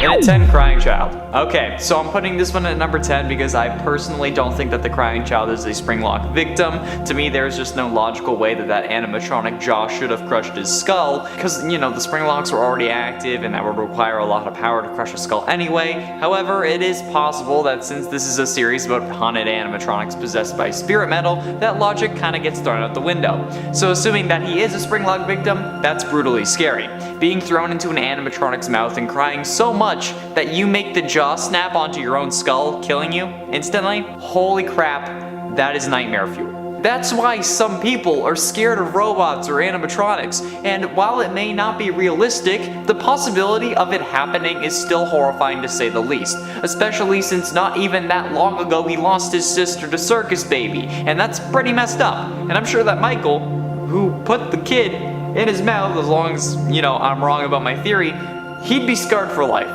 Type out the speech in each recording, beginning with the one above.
And at 10, Crying Child. Okay, so I'm putting this one at number 10 because I personally don't think that the Crying Child is a Springlock victim. To me, there's just no logical way that that animatronic jaw should have crushed his skull, because, you know, the Springlocks were already active and that would require a lot of power to crush a skull anyway. However, it is possible that since this is a series about haunted animatronics possessed by spirit metal, that logic kind of gets thrown out the window. So assuming that he is a Springlock victim, that's brutally scary. Being thrown into an animatronic's mouth and crying so much that you make the jaw snap onto your own skull, killing you instantly? Holy crap, that is nightmare fuel. That's why some people are scared of robots or animatronics, and while it may not be realistic, the possibility of it happening is still horrifying to say the least, especially since not even that long ago he lost his sister to Circus Baby, and that's pretty messed up. And I'm sure that Michael, who put the kid in his mouth, as long as, you know, I'm wrong about my theory, he'd be scarred for life,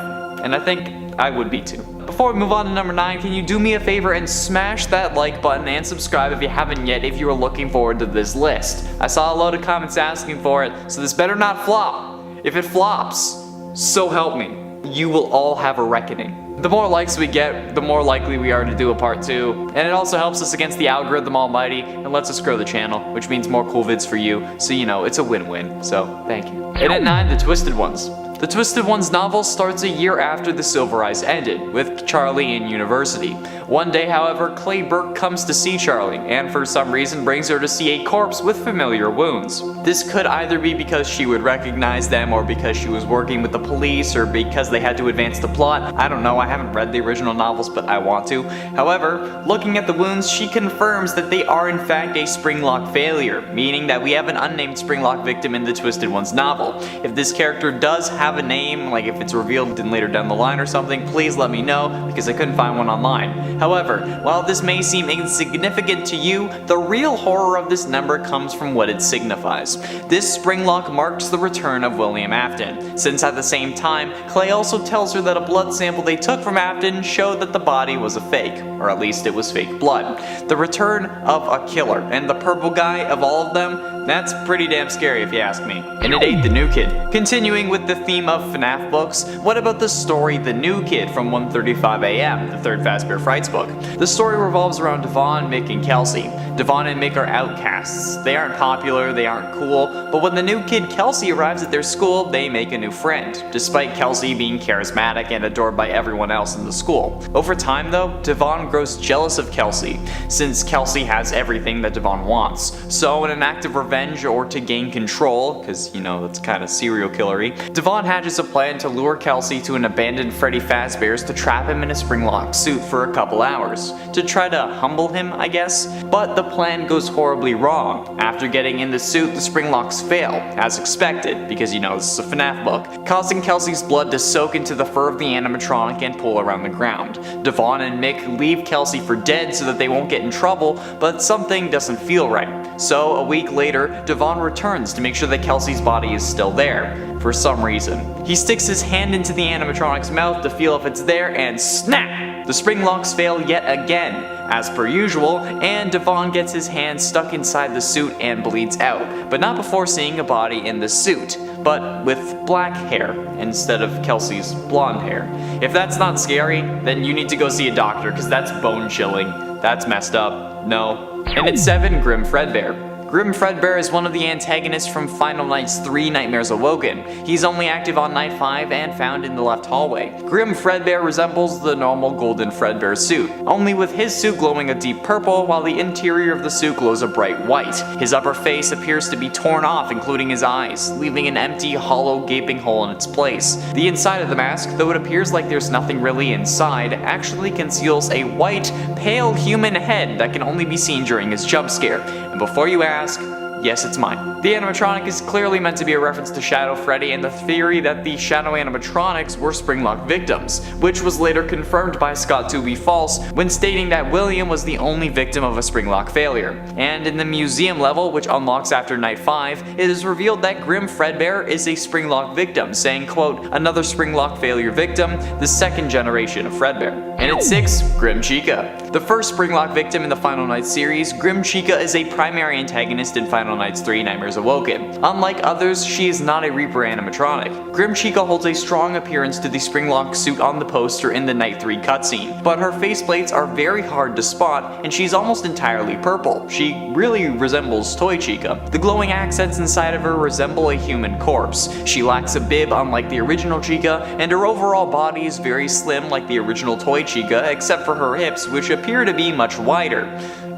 and I think I would be too. Before we move on to number 9, can you do me a favor and smash that like button and subscribe if you haven't yet if you are looking forward to this list. I saw a load of comments asking for it, so this better not flop. If it flops, so help me, you will all have a reckoning. The more likes we get, the more likely we are to do a part 2, and it also helps us against the algorithm almighty and lets us grow the channel, which means more cool vids for you, so you know, it's a win-win, so thank you. And at 9, The Twisted Ones. The Twisted Ones novel starts a year after The Silver Eyes ended, with Charlie in university. One day, however, Clay Burke comes to see Charlie, and for some reason brings her to see a corpse with familiar wounds. This could either be because she would recognize them, or because she was working with the police, or because they had to advance the plot. I don't know, I haven't read the original novels, but I want to. However, looking at the wounds, she confirms that they are in fact a Springlock failure, meaning that we have an unnamed Springlock victim in the Twisted Ones novel. If this character does have a name, like if it's revealed in later down the line or something, please let me know, because I couldn't find one online. However, while this may seem insignificant to you, the real horror of this number comes from what it signifies. This Springlock marks the return of William Afton, since at the same time, Clay also tells her that a blood sample they took from Afton showed that the body was a fake, or at least it was fake blood. The return of a killer, and the purple guy of all of them, that's pretty damn scary if you ask me. And it ain't The New Kid. Continuing with the theme of FNAF books, what about the story The New Kid from 1:35 AM, the third Fazbear Frights book? The story revolves around Devon, Mick, and Kelsey. Devon and Mick are outcasts. They aren't popular, they aren't cool, but when the new kid Kelsey arrives at their school, they make a new friend, despite Kelsey being charismatic and adored by everyone else in the school. Over time though, Devon grows jealous of Kelsey, since Kelsey has everything that Devon wants. So in an act of revenge or to gain control, because you know that's kind of serial killery, Devon hatches a plan to lure Kelsey to an abandoned Freddy Fazbear's to trap him in a Springlock suit for a couple hours, to try to humble him, I guess. But the plan goes horribly wrong. After getting in the suit, the Springlocks fail, as expected, because you know this is a FNAF book, causing Kelsey's blood to soak into the fur of the animatronic and pull around the ground. Devon and Mick leave Kelsey for dead so that they won't get in trouble, but something doesn't feel right. So a week later, Devon returns to make sure that Kelsey's body is still there, for some reason. He sticks his hand into the animatronic's mouth to feel if it's there, and snap! The Springlocks fail yet again, as per usual, and Devon gets his hand stuck inside the suit and bleeds out, but not before seeing a body in the suit, but with black hair instead of Kelsey's blonde hair. If that's not scary, then you need to go see a doctor, because that's bone chilling. That's messed up. No. And at 7, Grim Fredbear. Grim Fredbear is one of the antagonists from Final Night's 3 Nightmares Awoken. He's only active on Night 5 and found in the left hallway. Grim Fredbear resembles the normal golden Fredbear suit, only with his suit glowing a deep purple while the interior of the suit glows a bright white. His upper face appears to be torn off, including his eyes, leaving an empty, hollow, gaping hole in its place. The inside of the mask, though it appears like there's nothing really inside, actually conceals a white, pale human head that can only be seen during his jump scare. And before you ask, yes, it's mine. The animatronic is clearly meant to be a reference to Shadow Freddy and the theory that the Shadow animatronics were Springlock victims, which was later confirmed by Scott to be false when stating that William was the only victim of a Springlock failure. And in the museum level, which unlocks after Night 5, it is revealed that Grim Fredbear is a Springlock victim, saying, quote, another Springlock failure victim, the second generation of Fredbear. And at 6, Grim Chica. The first Springlock victim in the Final Night series, Grim Chica is a primary antagonist in Final Nights 3 Nightmares Awoken. Unlike others, she is not a Reaper animatronic. Grim Chica holds a strong appearance to the Springlock suit on the poster in the Night 3 cutscene, but her faceplates are very hard to spot and she's almost entirely purple. She really resembles Toy Chica. The glowing accents inside of her resemble a human corpse. She lacks a bib unlike the original Chica, and her overall body is very slim like the original Toy Chica, except for her hips, which appear to be much wider.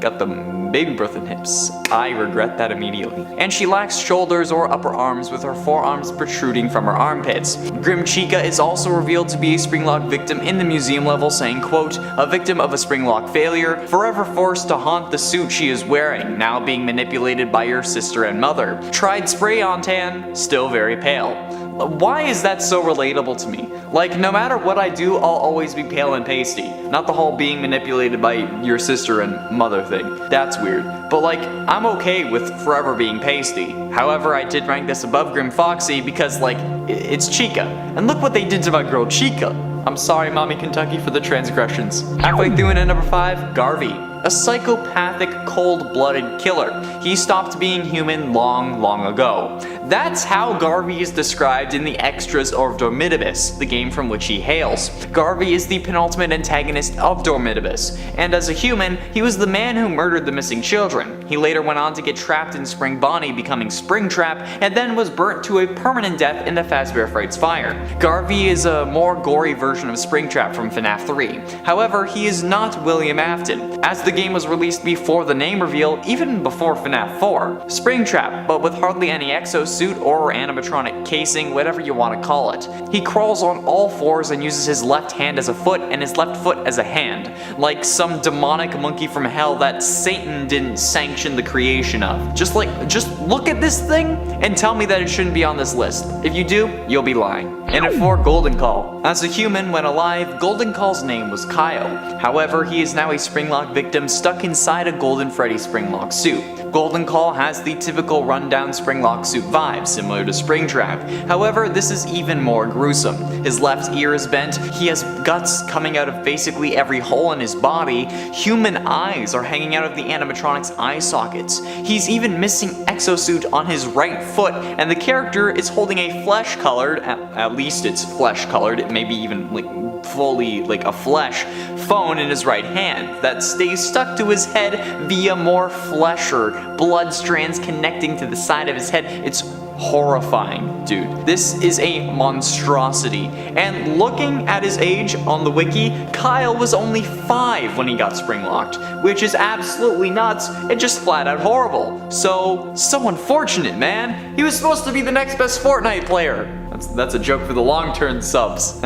Got the baby birth in hips. I regret that immediately. And she lacks shoulders or upper arms, with her forearms protruding from her armpits. Grim Chica is also revealed to be a Springlock victim in the museum level, saying, quote, "A victim of a Springlock failure, forever forced to haunt the suit she is wearing, now being manipulated by your sister and mother. Tried spray on tan, still very pale." Why is that so relatable to me? Like, no matter what I do, I'll always be pale and pasty. Not the whole being manipulated by your sister and mother thing. That's weird. But like, I'm okay with forever being pasty. However, I did rank this above Grim Foxy because like, it's Chica. And look what they did to my girl Chica. I'm sorry, Mommy Kentucky, for the transgressions. Halfway through in at number 5, Garvey. A psychopathic, cold-blooded killer. He stopped being human long ago. That's how Garvey is described in the extras of Dormitibus, the game from which he hails. Garvey is the penultimate antagonist of Dormitibus, and as a human, he was the man who murdered the missing children. He later went on to get trapped in Spring Bonnie, becoming Springtrap, and then was burnt to a permanent death in the Fazbear Frights fire. Garvey is a more gory version of Springtrap from FNAF 3. However, he is not William Afton, as the game was released before the name reveal, even before FNAF 4. Springtrap, but with hardly any exosuit or animatronic casing, whatever you want to call it. He crawls on all fours and uses his left hand as a foot and his left foot as a hand, like some demonic monkey from hell that Satan didn't sanction the creation of. Just look at this thing and tell me that it shouldn't be on this list. If you do, you'll be lying. And at 4, Golden Call. As a human, when alive, Golden Call's name was Kyle. However, he is now a Springlock victim stuck inside a Golden Freddy Springlock suit. Golden Call has the typical rundown Springlock suit vibe, similar to Springtrap. However, this is even more gruesome. His left ear is bent, he has guts coming out of basically every hole in his body, human eyes are hanging out of the animatronic's eye sockets. He's even missing exosuit on his right foot, and the character is holding a flesh-colored, at least it's flesh-colored, it may be even fully like a flesh phone in his right hand that stays stuck to his head via more flesh or blood strands connecting to the side of his head. It's horrifying, dude. This is a monstrosity. And looking at his age on the wiki, Kyle was only 5 when he got Springlocked, which is absolutely nuts and just flat out horrible. So unfortunate, man. He was supposed to be the next best Fortnite player. That's a joke for the long-term subs.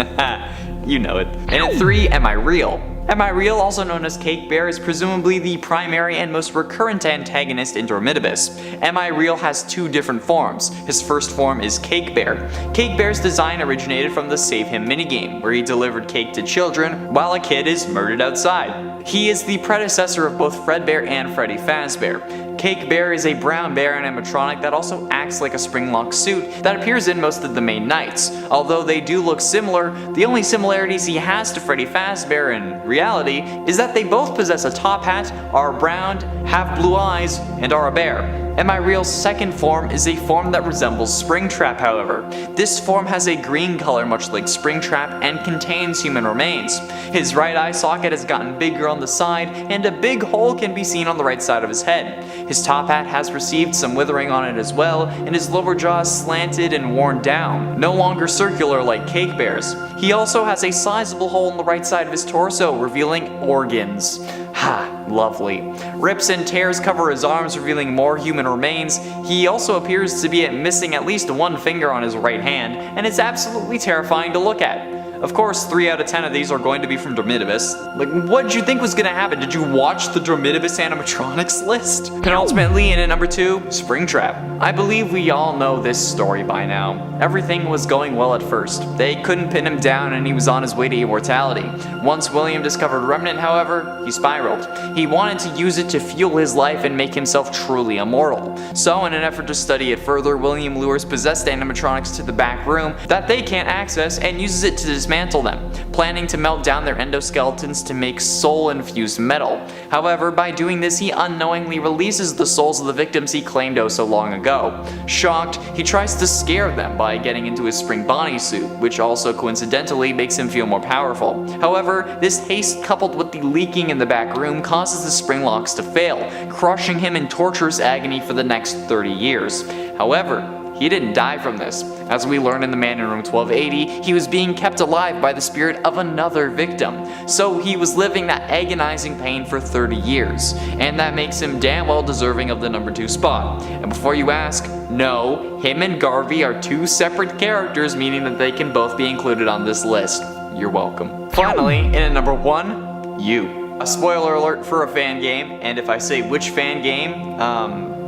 You know it. And at 3, Am I Real? Am I Real, also known as Cake Bear, is presumably the primary and most recurrent antagonist in Dormitibus. Am I Real has 2 different forms. His first form is Cake Bear. Cake Bear's design originated from the Save Him minigame, where he delivered cake to children while a kid is murdered outside. He is the predecessor of both Fredbear and Freddy Fazbear. Cake Bear is a brown bear animatronic that also acts like a Springlock suit that appears in most of the main nights. Although they do look similar, the only similarities he has to Freddy Fazbear in reality is that they both possess a top hat, are brown, have blue eyes, and are a bear. Am I Real's second form is a form that resembles Springtrap, however. This form has a green color much like Springtrap and contains human remains. His right eye socket has gotten bigger on the side and a big hole can be seen on the right side of his head. His top hat has received some withering on it as well, and his lower jaw is slanted and worn down, no longer circular like Cake Bear's. He also has a sizable hole in the right side of his torso, revealing organs. Ha, lovely. Rips and tears cover his arms, revealing more human remains. He also appears to be missing at least 1 finger on his right hand, and it's absolutely terrifying to look at. Of course, 3 out of 10 of these are going to be from Dormitibus. Like, what did you think was gonna happen? Did you watch the Dormitibus animatronics list? Penultimately, in at number 2, Springtrap. I believe we all know this story by now. Everything was going well at first. They couldn't pin him down and he was on his way to immortality. Once William discovered Remnant, however, he spiraled. He wanted to use it to fuel his life and make himself truly immortal. So, in an effort to study it further, William lures possessed animatronics to the back room that they can't access and uses it to dismantle them. planning to melt down their endoskeletons to make soul-infused metal. However, by doing this, he unknowingly releases the souls of the victims he claimed oh so long ago. Shocked, he tries to scare them by getting into his spring bodysuit, which also coincidentally makes him feel more powerful. However, this haste coupled with the leaking in the back room causes the spring locks to fail, crushing him in torturous agony for the next 30 years. However, he didn't die from this. As we learn in the man in room 1280, he was being kept alive by the spirit of another victim. So he was living that agonizing pain for 30 years, and that makes him damn well deserving of the number 2 spot. And before you ask, no, him and Garvey are 2 separate characters, meaning that they can both be included on this list. You're welcome. Finally, in at number 1, you. A spoiler alert for a fan game, and if I say which fan game,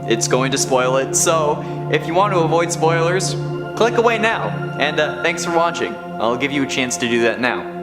it's going to spoil it. So if you want to avoid spoilers, click away now. And thanks for watching. I'll give you a chance to do that now.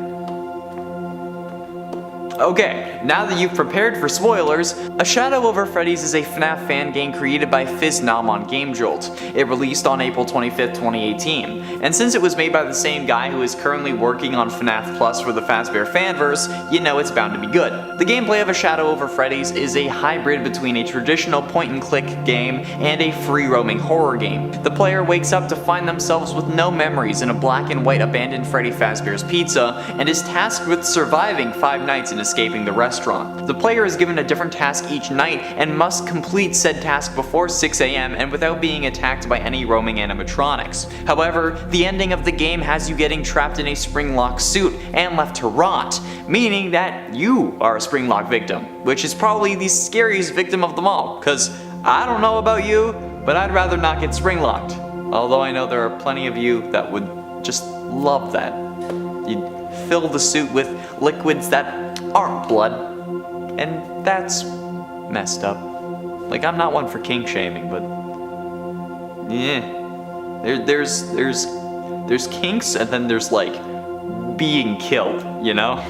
Okay, now that you've prepared for spoilers, A Shadow Over Freddy's is a FNAF fan game created by FizzNom on GameJolt. It released on April 25th, 2018, and since it was made by the same guy who is currently working on FNAF Plus for the Fazbear fanverse, you know it's bound to be good. The gameplay of A Shadow Over Freddy's is a hybrid between a traditional point-and-click game and a free-roaming horror game. The player wakes up to find themselves with no memories in a black and white abandoned Freddy Fazbear's Pizza, and is tasked with surviving 5 nights in escaping the restaurant. The player is given a different task each night and must complete said task before 6 AM and without being attacked by any roaming animatronics. However, the ending of the game has you getting trapped in a Springlock suit and left to rot, meaning that you are a Springlock victim, which is probably the scariest victim of them all, cause I don't know about you, but I'd rather not get Springlocked. Although I know there are plenty of you that would just love that. You'd fill the suit with liquids that aren't blood, and that's messed up. Like, I'm not one for kink shaming, but yeah, there's kinks, and then there's like being killed, you know?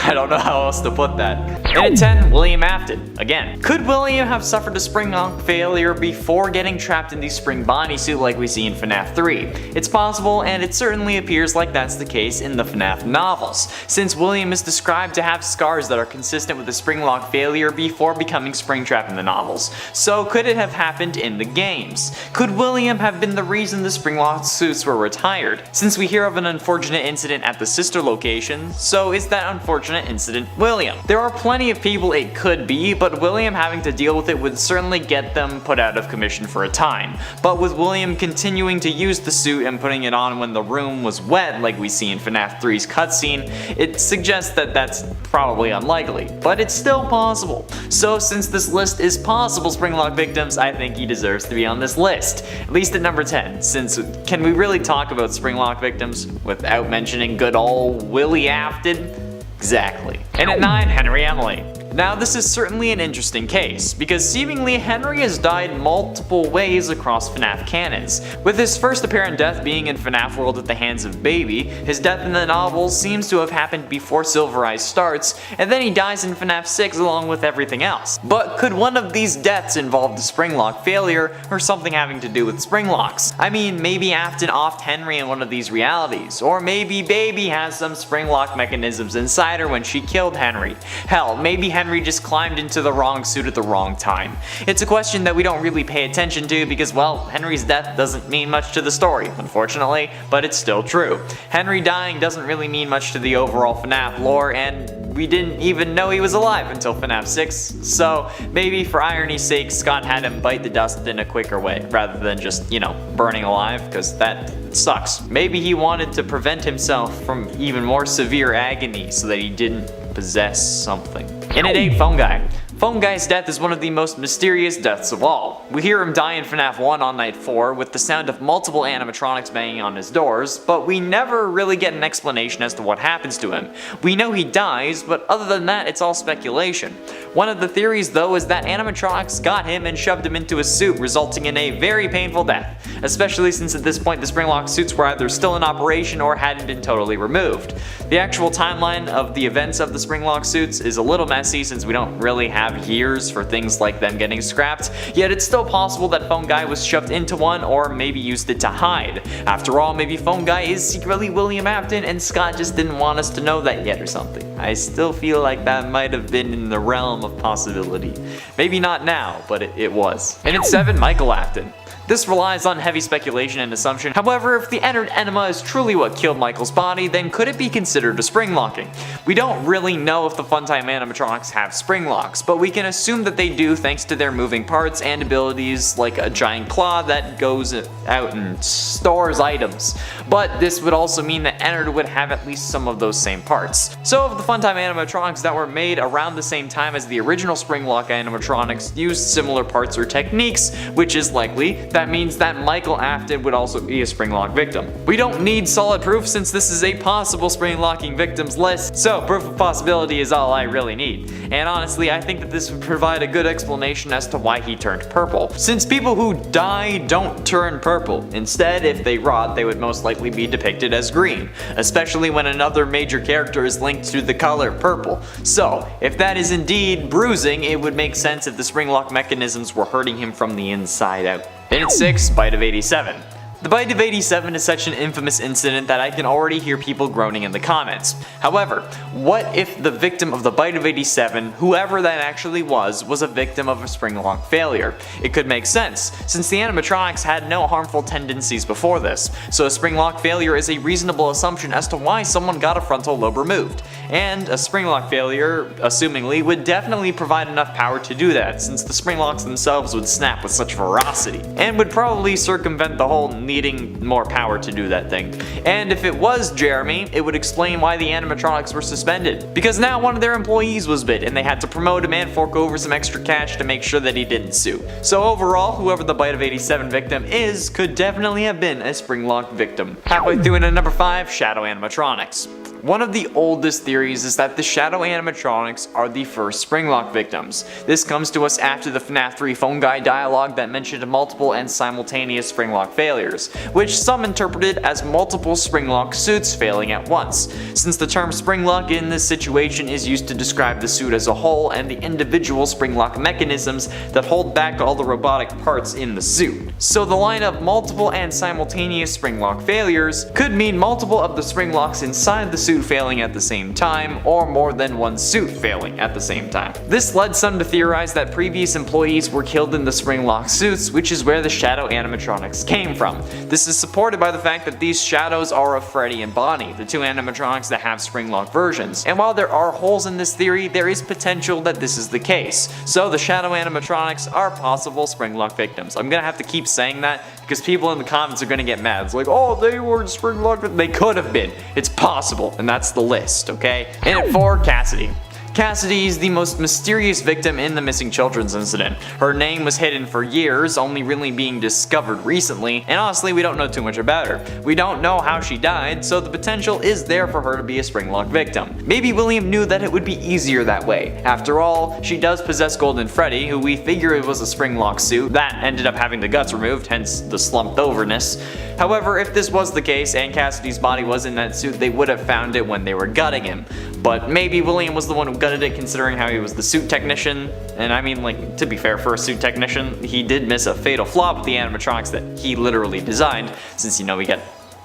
I don't know how else to put that. And at 10, William Afton. Again, could William have suffered a Springlock failure before getting trapped in the spring bodysuit like we see in FNAF 3? It's possible, and it certainly appears like that's the case in the FNAF novels, since William is described to have scars that are consistent with the Springlock failure before becoming Springtrap in the novels. So could it have happened in the games? Could William have been the reason the Springlock suits were retired? Since we hear of an unfortunate incident at the sister location, so is that unfortunate incident William? There are plenty of people it could be, but William having to deal with it would certainly get them put out of commission for a time. But with William continuing to use the suit and putting it on when the room was wet like we see in FNAF 3's cutscene, it suggests that that's probably unlikely, but it's still possible. So since this list is possible Springlock victims, I think he deserves to be on this list, at least at number 10, since can we really talk about Springlock victims without mentioning good old Willie Afton? Exactly. And at 9, Henry Emily. Now this is certainly an interesting case, because seemingly Henry has died multiple ways across FNAF canons, with his first apparent death being in FNAF World at the hands of Baby. His death in the novels seems to have happened before Silver Eyes starts, and then he dies in FNAF 6 along with everything else. But could one of these deaths involve the Springlock failure, or something having to do with Springlocks? I mean, maybe Afton offed Henry in one of these realities, or maybe Baby has some Springlock mechanisms inside her when she killed Henry. Hell, maybe Henry just climbed into the wrong suit at the wrong time. It's a question that we don't really pay attention to because, well, Henry's death doesn't mean much to the story, unfortunately, but it's still true. Henry dying doesn't really mean much to the overall FNAF lore, and we didn't even know he was alive until FNAF 6, so maybe for irony's sake, Scott had him bite the dust in a quicker way, rather than just, you know, burning alive, because that sucks. Maybe he wanted to prevent himself from even more severe agony so that he didn't possess something. And at 8, Phone Guy. Phone Guy's death is one of the most mysterious deaths of all. We hear him die in FNAF 1 on night 4 with the sound of multiple animatronics banging on his doors, but we never really get an explanation as to what happens to him. We know he dies, but other than that, it's all speculation. One of the theories though is that animatronics got him and shoved him into a suit, resulting in a very painful death, especially since at this point the Springlock suits were either still in operation or hadn't been totally removed. The actual timeline of the events of the Springlock suits is a little messy since we don't really have years for things like them getting scrapped, yet it's still still possible that Phone Guy was shoved into one or maybe used it to hide. After all, maybe Phone Guy is secretly William Afton and Scott just didn't want us to know that yet or something. I still feel like that might have been in the realm of possibility. Maybe not now, but it was. And at 7, Michael Afton. This relies on heavy speculation and assumption. However, if the entered enema is truly what killed Michael's body, then could it be considered a spring locking? We don't really know if the Funtime animatronics have spring locks, but we can assume that they do thanks to their moving parts and abilities like a giant claw that goes out and stores items. But this would also mean that Ennard would have at least some of those same parts. So if the Funtime animatronics that were made around the same time as the original Springlock animatronics used similar parts or techniques, which is likely, that means that Michael Afton would also be a Springlock victim. We don't need solid proof since this is a possible Springlocking victims list, so proof of possibility is all I really need. And honestly, I think that this would provide a good explanation as to why he turned purple. Since people who die don't turn purple. Instead, if they rot, they would most likely be depicted as green, especially when another major character is linked to the color purple. So, if that is indeed bruising, it would make sense if the Springlock mechanisms were hurting him from the inside out. And at 6, Bite of 87. The Bite of 87 is such an infamous incident that I can already hear people groaning in the comments. However, what if the victim of the Bite of 87, whoever that actually was a victim of a Springlock failure? It could make sense, since the animatronics had no harmful tendencies before this, so a Springlock failure is a reasonable assumption as to why someone got a frontal lobe removed. And a Springlock failure, assumingly, would definitely provide enough power to do that, since the Springlocks themselves would snap with such ferocity, and would probably circumvent the whole needing more power to do that thing. And if it was Jeremy, it would explain why the animatronics were suspended, because now one of their employees was bit and they had to promote him and fork over some extra cash to make sure that he didn't sue. So overall, whoever the Bite of 87 victim is could definitely have been a Springlock victim. Halfway through into number 5, Shadow animatronics. One of the oldest theories is that the Shadow animatronics are the first Springlock victims. This comes to us after the FNAF 3 Phone Guy dialogue that mentioned multiple and simultaneous Springlock failures, which some interpreted as multiple Springlock suits failing at once, since the term Springlock in this situation is used to describe the suit as a whole and the individual Springlock mechanisms that hold back all the robotic parts in the suit. So the line of multiple and simultaneous Springlock failures could mean multiple of the Springlocks inside the suit failing at the same time, or more than one suit failing at the same time. This led some to theorize that previous employees were killed in the Springlock suits, which is where the Shadow animatronics came from. This is supported by the fact that these shadows are of Freddy and Bonnie, the two animatronics that have Springlock versions. And while there are holes in this theory, there is potential that this is the case. So the Shadow animatronics are possible Springlock victims. I'm gonna have to keep saying that because people in the comments are gonna get mad. It's like, oh, they weren't Springlock, they could have been. It's possible, and that's the list, okay? And at 4, Cassidy. Cassidy is the most mysterious victim in the missing children's incident. Her name was hidden for years, only really being discovered recently, and honestly we don't know too much about her. We don't know how she died, so the potential is there for her to be a Springlock victim. Maybe William knew that it would be easier that way. After all, she does possess Golden Freddy, who we figure it was a Springlock suit that ended up having the guts removed, hence the slumped overness. However, if this was the case and Cassidy's body was in that suit, they would have found it when they were gutting him. But maybe William was the one who gutted it, considering how he was the suit technician. And I mean, like, to be fair, for a suit technician, he did miss a fatal flaw with the animatronics that he literally designed, since, you know, he got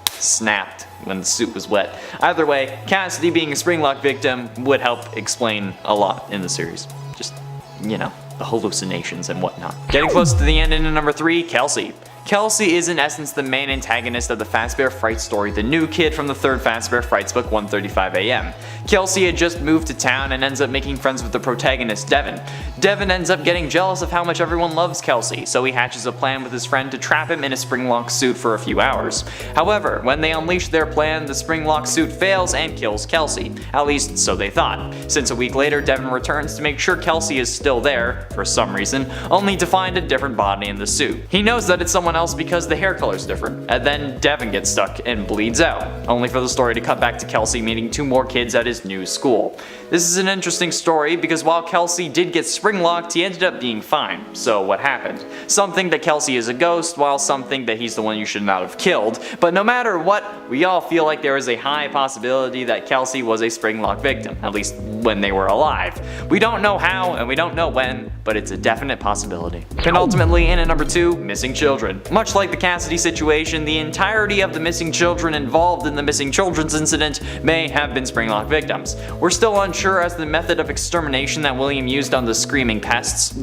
snapped when the suit was wet. Either way, Cassidy being a Springlock victim would help explain a lot in the series. Just, you know, the hallucinations and whatnot. Getting close to the end into number 3, Kelsey. Kelsey is in essence the main antagonist of the Fazbear Fright story, the new kid from the third Fazbear Frights book 135 AM. Kelsey had just moved to town and ends up making friends with the protagonist Devin. Devin ends up getting jealous of how much everyone loves Kelsey, so he hatches a plan with his friend to trap him in a Springlock suit for a few hours. However, when they unleash their plan, the Springlock suit fails and kills Kelsey. At least, so they thought. Since a week later, Devin returns to make sure Kelsey is still there, for some reason, only to find a different body in the suit. He knows that it's someone someone else because the hair color's different. And then Devin gets stuck and bleeds out, only for the story to cut back to Kelsey meeting 2 more kids at his new school. This is an interesting story because while Kelsey did get spring-locked, he ended up being fine. So what happened? Some think that Kelsey is a ghost, while some think that he's the one you should not have killed. But no matter what, we all feel like there is a high possibility that Kelsey was a springlock victim, at least when they were alive. We don't know how and we don't know when, but it's a definite possibility. And ultimately, in at number 2, missing children. Much like the Cassidy situation, the entirety of the missing children involved in the missing children's incident may have been springlock victims. We're still unsure as to the method of extermination that William used on the screaming pests.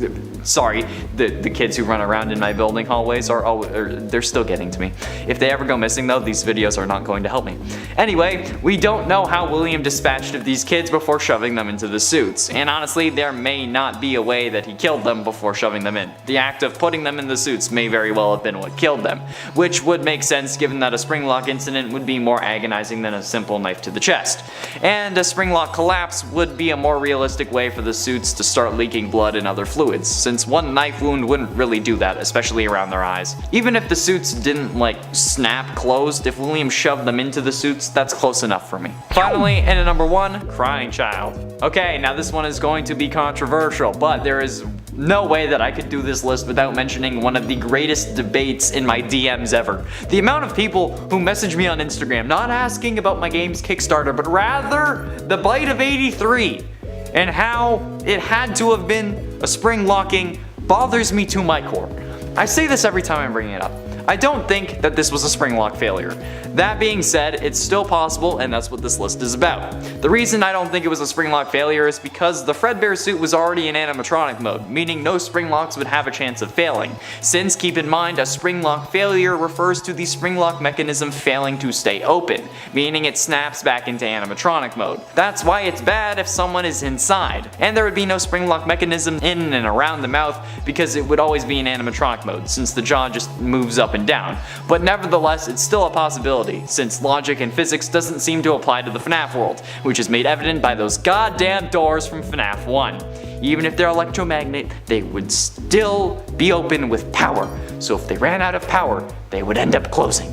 Sorry, the kids who run around in my building hallways they're still getting to me. If they ever go missing though, these videos are not going to help me. Anyway, we don't know how William dispatched of these kids before shoving them into the suits, and honestly there may not be a way that he killed them before shoving them in. The act of putting them in the suits may very well have been what killed them, which would make sense given that a springlock incident would be more agonizing than a simple knife to the chest. And a springlock collapse would be a more realistic way for the suits to start leaking blood and other fluids, since one knife wound wouldn't really do that, especially around their eyes. Even if the suits didn't snap closed, if William shoved them into the suits, that's close enough for me. Finally, in at number 1, crying child. Okay, now this one is going to be controversial, but there is no way that I could do this list without mentioning one of the greatest debates in my DMs ever. The amount of people who message me on Instagram not asking about my game's Kickstarter, but rather the bite of 83 and how it had to have been a spring locking bothers me to my core. I say this every time I'm bringing it up. I don't think that this was a spring lock failure. That being said, it's still possible, and that's what this list is about. The reason I don't think it was a spring lock failure is because the fredbear suit was already in animatronic mode, meaning no spring locks would have a chance of failing. Since, keep in mind, a spring lock failure refers to the spring lock mechanism failing to stay open, meaning it snaps back into animatronic mode. That's why it's bad if someone is inside, and there would be no spring lock mechanism in and around the mouth because it would always be in animatronic mode, since the jaw just moves up and down. But nevertheless, it's still a possibility, since logic and physics doesn't seem to apply to the FNAF world, which is made evident by those goddamn doors from FNAF 1. Even if they're electromagnet, they would still be open with power, so if they ran out of power, they would end up closing.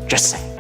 Just saying.